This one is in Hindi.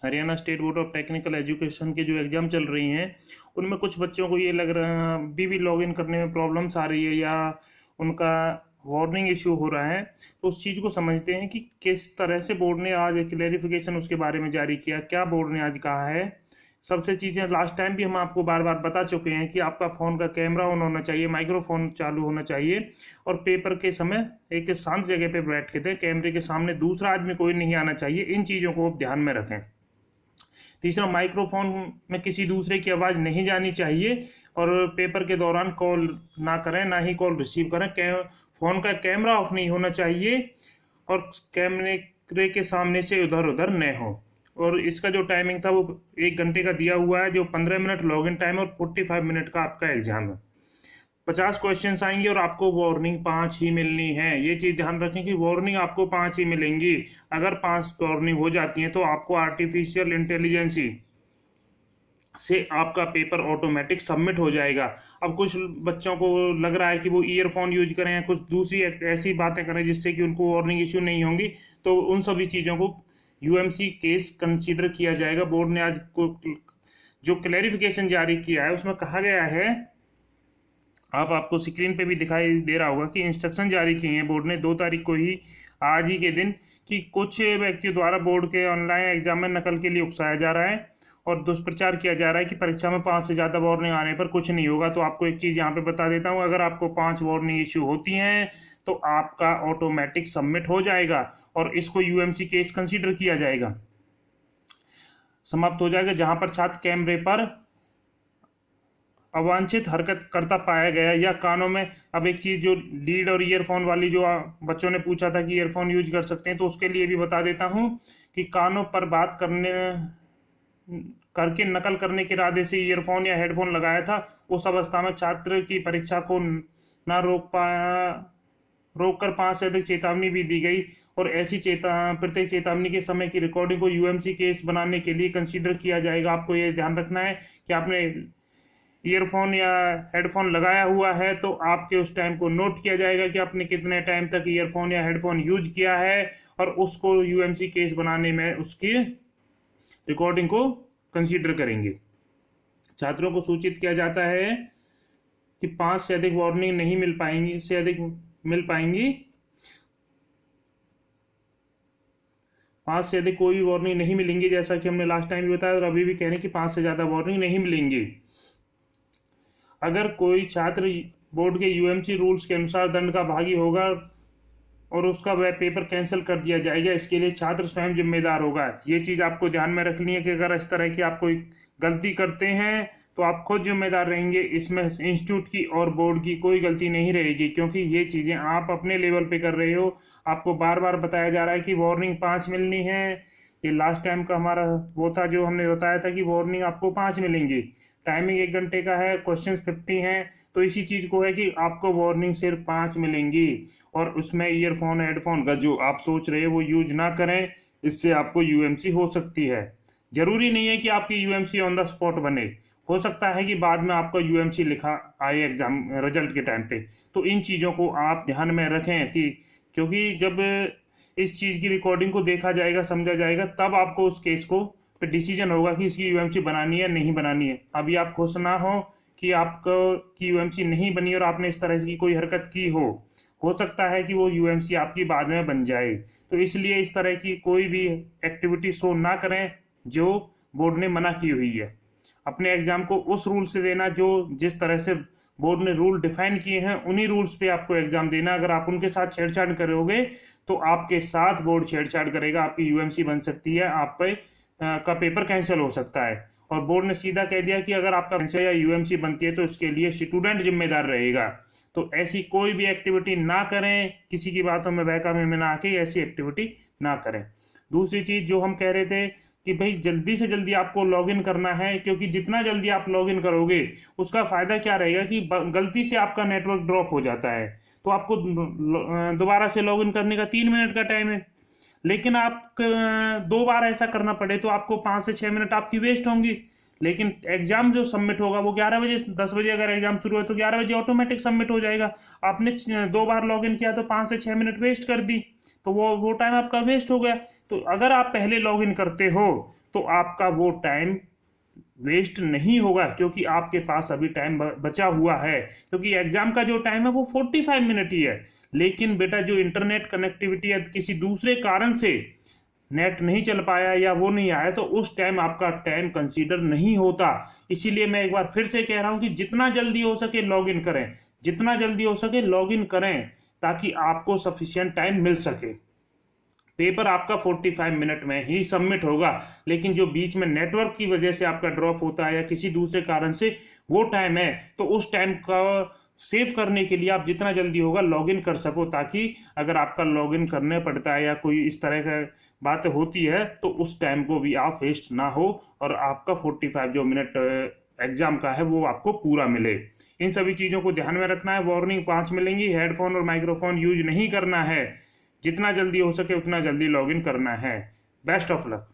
Haryana state board of technical education के जो एग्ज़ाम चल रही हैं उनमें कुछ बच्चों को ये लग रहा है अभी भी लॉगिन करने में प्रॉब्लम्स आ रही है या उनका वार्निंग इशू हो रहा है। तो उस चीज़ को समझते हैं कि किस तरह से बोर्ड ने आज एक क्लेरिफिकेशन उसके बारे में जारी किया, क्या बोर्ड ने आज कहा है। सबसे चीज़ें लास्ट टाइम भी हम आपको बार बार बता चुके हैं कि आपका फ़ोन का कैमरा ऑन होना चाहिए, माइक्रोफोन चालू होना चाहिए और पेपर के समय एक शांत जगह पे बैठ के थे, कैमरे के सामने दूसरा आदमी कोई नहीं आना चाहिए। इन चीज़ों को आप ध्यान में रखें। तीसरा, माइक्रोफोन में किसी दूसरे की आवाज़ नहीं जानी चाहिए और पेपर के दौरान कॉल ना करें, ना ही कॉल रिसीव करें। फ़ोन का कैमरा ऑफ नहीं होना चाहिए और कैमरे के सामने से उधर उधर न हो। और इसका जो टाइमिंग था वो 1 घंटे का दिया हुआ है, जो 15 मिनट लॉगिन टाइम और 45 मिनट का आपका एग्जाम है। 50 क्वेश्चंस आएंगे और आपको वार्निंग 5 ही मिलनी है। ये चीज़ ध्यान रखें कि वार्निंग आपको 5 ही मिलेंगी। अगर 5 वार्निंग हो जाती हैं तो आपको आर्टिफिशियल इंटेलिजेंस से आपका पेपर ऑटोमेटिक सबमिट हो जाएगा। अब कुछ बच्चों को लग रहा है कि वो ईयरफोन यूज करें या कुछ दूसरी ऐसी बातें करें जिससे कि उनको वार्निंग इशू नहीं होंगी, तो उन सभी चीज़ों को यूएमसी केस कंसीडर किया जाएगा। बोर्ड ने आज जो क्लैरिफिकेशन जारी किया है उसमें कहा गया है, आपको स्क्रीन पे भी दिखाई दे रहा होगा कि इंस्ट्रक्शन जारी किए हैं बोर्ड ने 2 तारीख को ही, आज ही के दिन, कि कुछ व्यक्तियों द्वारा बोर्ड के ऑनलाइन एग्जाम में नकल के लिए उकसाया जा रहा है और दुष्प्रचार किया जा रहा है कि परीक्षा में 5 से ज़्यादा वार्निंग आने पर कुछ नहीं होगा। तो आपको एक चीज़ यहाँ पे बता देता हूँ, अगर आपको 5 वार्निंग इशू होती हैं तो आपका ऑटोमेटिक सबमिट हो जाएगा और इसको यूएमसी केस कंसीडर किया जाएगा, समाप्त हो जाएगा। जहाँ पर छात्र कैमरे पर अवांछित हरकत करता पाया गया या कानों में, अब एक चीज़ जो लीड और ईयरफोन वाली जो बच्चों ने पूछा था कि ईयरफोन यूज कर सकते हैं, तो उसके लिए भी बता देता हूँ कि कानों पर बात करके नकल करने के इरादे से ईयरफोन या हेडफोन लगाया था, उस अवस्था में छात्र की परीक्षा को न रोक कर 5 से अधिक चेतावनी भी दी गई और ऐसी प्रत्येक चेतावनी के समय की रिकॉर्डिंग को यूएमसी केस बनाने के लिए कंसीडर किया जाएगा। आपको ये ध्यान रखना है कि आपने ईयरफोन या हेडफोन लगाया हुआ है तो आपके उस टाइम को नोट किया जाएगा कि आपने कितने टाइम तक ईयरफोन या हेडफोन यूज किया है और उसको यूएमसी केस बनाने में उसकी रिकॉर्डिंग को कंसीडर करेंगे। छात्रों को सूचित किया जाता है कि 5 से अधिक वार्निंग नहीं मिल पाएंगी, से अधिक मिल पाएंगी, 5 से अधिक कोई भी वार्निंग नहीं मिलेंगी, जैसा कि हमने लास्ट टाइम भी बताया और अभी भी कह रहे हैं कि 5 से ज़्यादा वार्निंग नहीं मिलेंगी। अगर कोई छात्र बोर्ड के यूएमसी रूल्स के अनुसार दंड का भागी होगा और उसका वह पेपर कैंसिल कर दिया जाएगा, इसके लिए छात्र स्वयं जिम्मेदार होगा। ये चीज़ आपको ध्यान में रखनी है कि अगर इस तरह की आप कोई गलती करते हैं तो आप खुद जिम्मेदार रहेंगे, इसमें इंस्टीट्यूट की और बोर्ड की कोई गलती नहीं रहेगी, क्योंकि ये चीज़ें आप अपने लेवल पे कर रहे हो। आपको बार बार बताया जा रहा है कि वार्निंग 5 मिलनी है। ये लास्ट टाइम का हमारा वो था जो हमने बताया था कि वार्निंग आपको 5 मिलेंगी। टाइमिंग 1 घंटे का है, क्वेश्चन 50 हैं, तो इसी चीज़ को है कि आपको वार्निंग सिर्फ 5 मिलेंगी और उसमें ईयरफोन हेडफोन का जो आप सोच रहे हैं वो यूज ना करें, इससे आपको यूएमसी हो सकती है। जरूरी नहीं है कि आपकी यूएमसी ऑन द स्पॉट बने, हो सकता है कि बाद में आपका यूएमसी लिखा आए एग्जाम रिजल्ट के टाइम पे। तो इन चीज़ों को आप ध्यान में रखें कि क्योंकि जब इस चीज़ की रिकॉर्डिंग को देखा जाएगा, समझा जाएगा, तब आपको उस केस को पे डिसीजन होगा कि इसकी यूएमसी बनानी है नहीं बनानी है। अभी आप खुश ना हो कि आपको की यूएमसी नहीं बनी और आपने इस तरह की कोई हरकत की हो सकता है कि वो यूएमसी आपकी बाद में बन जाए। तो इसलिए इस तरह की कोई भी एक्टिविटी शो ना करें जो बोर्ड ने मना की हुई है। अपने एग्जाम को उस रूल से देना जो जिस तरह से बोर्ड ने रूल डिफाइन किए हैं, उन्हीं रूल्स पे आपको एग्जाम देना। अगर आप उनके साथ छेड़छाड़ करोगे तो आपके साथ बोर्ड छेड़छाड़ करेगा, आपकी यूएमसी बन सकती है, आप पे का पेपर कैंसिल हो सकता है। और बोर्ड ने सीधा कह दिया कि अगर आपका कैंसिल या यूएमसी बनती है तो इसके लिए स्टूडेंट जिम्मेदार रहेगा। तो ऐसी कोई भी एक्टिविटी ना करें, किसी की बातों में बहका में ना आके ऐसी एक्टिविटी ना करें। दूसरी चीज़ जो हम कह रहे थे कि भाई जल्दी से जल्दी आपको लॉगिन करना है, क्योंकि जितना जल्दी आप लॉगिन करोगे उसका फ़ायदा क्या रहेगा कि गलती से आपका नेटवर्क ड्रॉप हो जाता है तो आपको दोबारा से लॉगिन करने का 3 मिनट का टाइम है, लेकिन आप 2 बार ऐसा करना पड़े तो आपको 5 से 6 मिनट आपकी वेस्ट होंगी। लेकिन एग्जाम जो सबमिट होगा वो 11 बजे, 10 बजे अगर एग्जाम शुरू है तो 11 बजे ऑटोमेटिक सबमिट हो जाएगा। आपने 2 बार लॉगिन किया तो 5 से 6 मिनट वेस्ट कर दी, तो वो टाइम आपका वेस्ट हो गया। तो अगर आप पहले लॉगिन करते हो तो आपका वो टाइम वेस्ट नहीं होगा, क्योंकि आपके पास अभी टाइम बचा हुआ है। क्योंकि एग्जाम का जो टाइम है वो 45 मिनट ही है, लेकिन बेटा जो इंटरनेट कनेक्टिविटी या किसी दूसरे कारण से नेट नहीं चल पाया या वो नहीं आया, तो उस टाइम आपका टाइम कंसीडर नहीं होता। इसीलिए मैं एक बार फिर से कह रहा हूं कि जितना जल्दी हो सके लॉग इन करें, जितना जल्दी हो सके लॉग इन करें, ताकि आपको सफिशिएंट टाइम मिल सके। पेपर आपका 45 मिनट में ही सबमिट होगा, लेकिन जो बीच में नेटवर्क की वजह से आपका ड्रॉप होता है या किसी दूसरे कारण से वो टाइम है, तो उस टाइम का सेव करने के लिए आप जितना जल्दी होगा लॉगिन कर सको, ताकि अगर आपका लॉगिन करने पड़ता है या कोई इस तरह का बात होती है तो उस टाइम को भी आप वेस्ट ना हो और आपका 45 जो मिनट एग्जाम का है वो आपको पूरा मिले। इन सभी चीज़ों को ध्यान में रखना है। वार्निंग 5 मिलेंगी। हेडफोन और माइक्रोफोन यूज नहीं करना है। जितना जल्दी हो सके उतना जल्दी लॉगिन करना है। Best of luck.